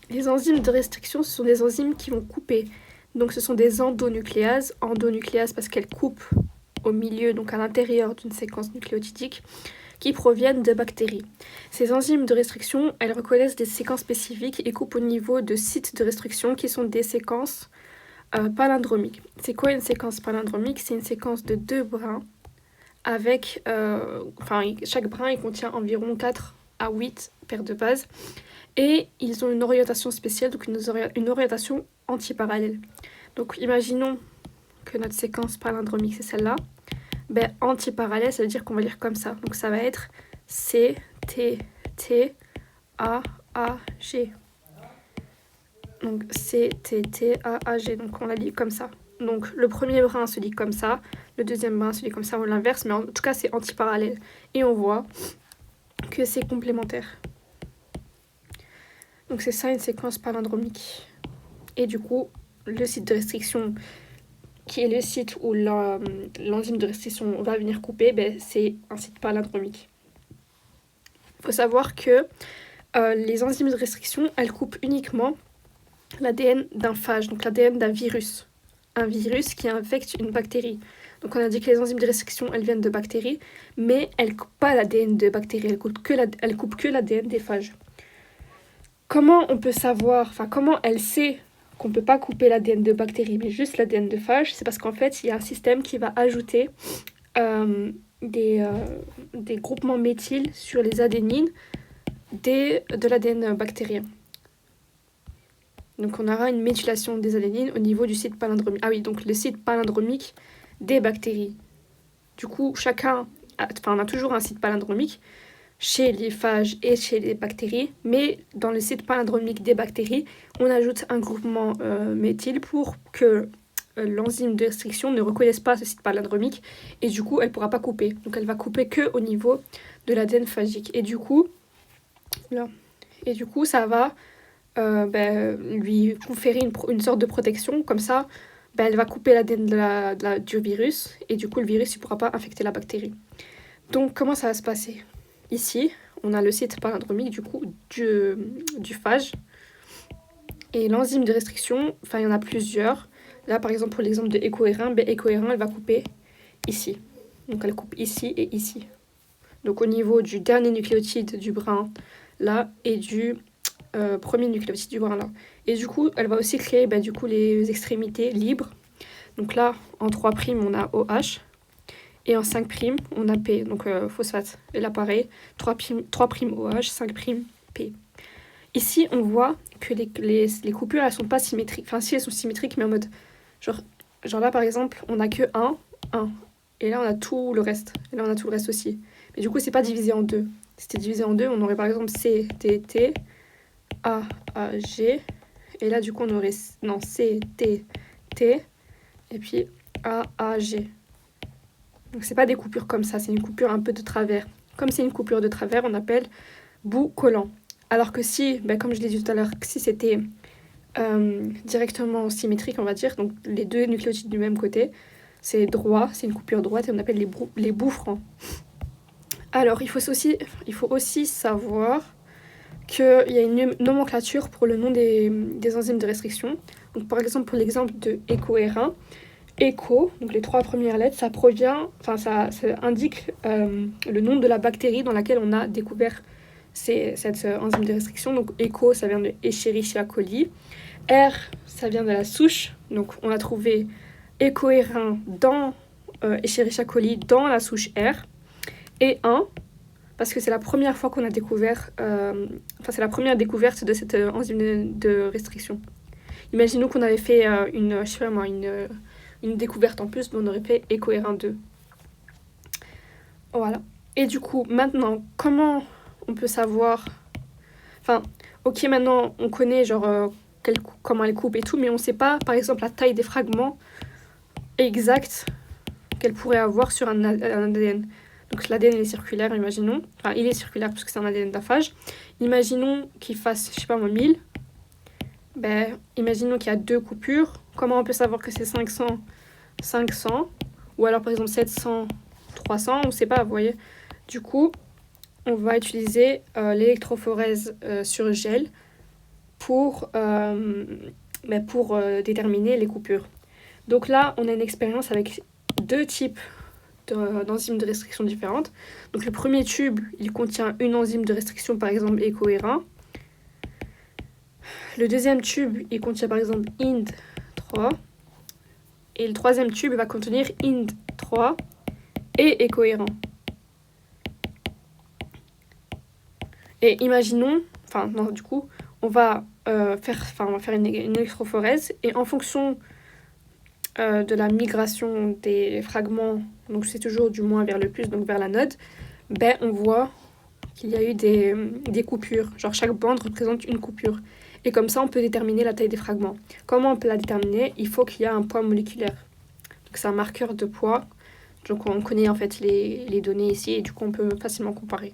Les enzymes de restriction, ce sont des enzymes qui vont couper. Donc ce sont des endonucléases. Endonucléases parce qu'elles coupent au milieu, donc à l'intérieur d'une séquence nucléotidique, qui proviennent de bactéries. Ces enzymes de restriction, elles reconnaissent des séquences spécifiques et coupent au niveau de sites de restriction qui sont des séquences palindromiques. C'est quoi une séquence palindromique? C'est une séquence de 2 brins avec... chaque brin il contient environ 4 à 8 paires de bases et ils ont une orientation spéciale, donc une orientation antiparallèle. Donc imaginons que notre séquence palindromique c'est celle-là. Ben, antiparallèle, ça veut dire qu'on va lire comme ça. Donc ça va être C, T, T, A, A, G. Donc C, T, T, A, A, G. Donc on la lit comme ça. Donc le premier brin se lit comme ça, le deuxième brin se lit comme ça ou l'inverse, mais en tout cas c'est antiparallèle. Et on voit que c'est complémentaire. Donc c'est ça une séquence palindromique. Et du coup, le site de restriction, qui est le site où l'enzyme de restriction va venir couper, ben, c'est un site palindromique. Il faut savoir que les enzymes de restriction, elles coupent uniquement l'ADN d'un phage, donc l'ADN d'un virus. Un virus qui infecte une bactérie. Donc on a dit que les enzymes de restriction, elles viennent de bactéries, mais elles ne coupent pas l'ADN de bactéries, elles coupent que l'ADN des phages. Comment on peut savoir, comment elle sait qu'on ne peut pas couper l'ADN de bactéries, mais juste l'ADN de phage? C'est parce qu'en fait, il y a un système qui va ajouter des groupements méthyl sur les adénines de l'ADN bactérien. Donc on aura une méthylation des adénines au niveau du site palindromique. Ah oui, donc le site palindromique des bactéries. Du coup, on a toujours un site palindromique chez les phages et chez les bactéries, mais dans le site palindromique des bactéries, on ajoute un groupement méthyle pour que l'enzyme de restriction ne reconnaisse pas ce site palindromique et du coup, elle ne pourra pas couper. Donc elle va couper que au niveau de l'ADN phagique. Et du coup, ça va lui conférer une sorte de protection. Comme ça, elle va couper l'ADN du virus et du coup, le virus ne pourra pas infecter la bactérie. Donc, comment ça va se passer? Ici, on a le site palindromique du phage. Et l'enzyme de restriction, il y en a plusieurs. Là, par exemple, pour l'exemple de Ecohérin, Ecohérin, elle va couper ici. Donc, elle coupe ici et ici. Donc, au niveau du dernier nucléotide du brin, là, et du premier nucléotide du brin, là. Et du coup, elle va aussi créer les extrémités libres. Donc là, en 3', on a OH. Et en 5', on a P, donc phosphate. Et là, pareil, 3' OH, 5' P. Ici, on voit que les coupures, elles sont pas symétriques. Enfin, si, elles sont symétriques, mais en mode... Genre là, par exemple, on a que 1. Et là, on a tout le reste. Et là, on a tout le reste aussi. Mais du coup, c'est pas divisé en 2. Si c'était divisé en 2, on aurait par exemple C, T, T, A, A, G. Et là, du coup, on aurait... Non, C, T, T. Et puis A, A, G. Donc c'est pas des coupures comme ça, c'est une coupure un peu de travers. Comme c'est une coupure de travers, on appelle bout collant. Alors que si, comme je l'ai dit tout à l'heure, si c'était directement symétrique, on va dire, donc les deux nucléotides du même côté, c'est droit, c'est une coupure droite et on appelle les bouts francs. Alors il faut aussi savoir qu'il y a une nomenclature pour le nom des enzymes de restriction. Donc par exemple pour l'exemple de Ecohérin, Eco, donc les 3 premières lettres, ça indique le nom de la bactérie dans laquelle on a découvert cette enzyme de restriction. Donc Eco, ça vient de Escherichia coli. R, ça vient de la souche. Donc on a trouvé Ecohérin dans Escherichia coli dans la souche R. Et 1, parce que c'est la première fois qu'on a découvert... c'est la première découverte de cette enzyme de restriction. Imaginons qu'on avait fait une découverte en plus, mais on aurait fait Ecohérin 2. Voilà. Et du coup, maintenant, comment on peut savoir... maintenant, on connaît comment elle coupe et tout, mais on ne sait pas, par exemple, la taille des fragments exacts qu'elle pourrait avoir sur un ADN. Donc l'ADN est circulaire, imaginons. Il est circulaire parce que c'est un ADN d'un phage. Imaginons qu'il fasse, 1000. Imaginons qu'il y a 2 coupures. Comment on peut savoir que c'est 500 ou alors par exemple 700, 300, on ne sait pas, vous voyez. Du coup, on va utiliser l'électrophorèse sur gel pour déterminer les coupures. Donc là, on a une expérience avec deux types d'enzymes de restriction différentes. Donc le premier tube, il contient une enzyme de restriction, par exemple EcoERA. Le deuxième tube, il contient par exemple IND3. Et le troisième tube va contenir IND3 et EcoERA. Et imaginons, on va faire une électrophorèse et en fonction de la migration des fragments, donc c'est toujours du moins vers le plus, donc vers l'anode, on voit qu'il y a eu des coupures. Genre chaque bande représente une coupure. Et comme ça, on peut déterminer la taille des fragments. Comment on peut la déterminer? Il faut qu'il y ait un poids moléculaire. Donc c'est un marqueur de poids. Donc on connaît en fait les données ici et du coup on peut facilement comparer.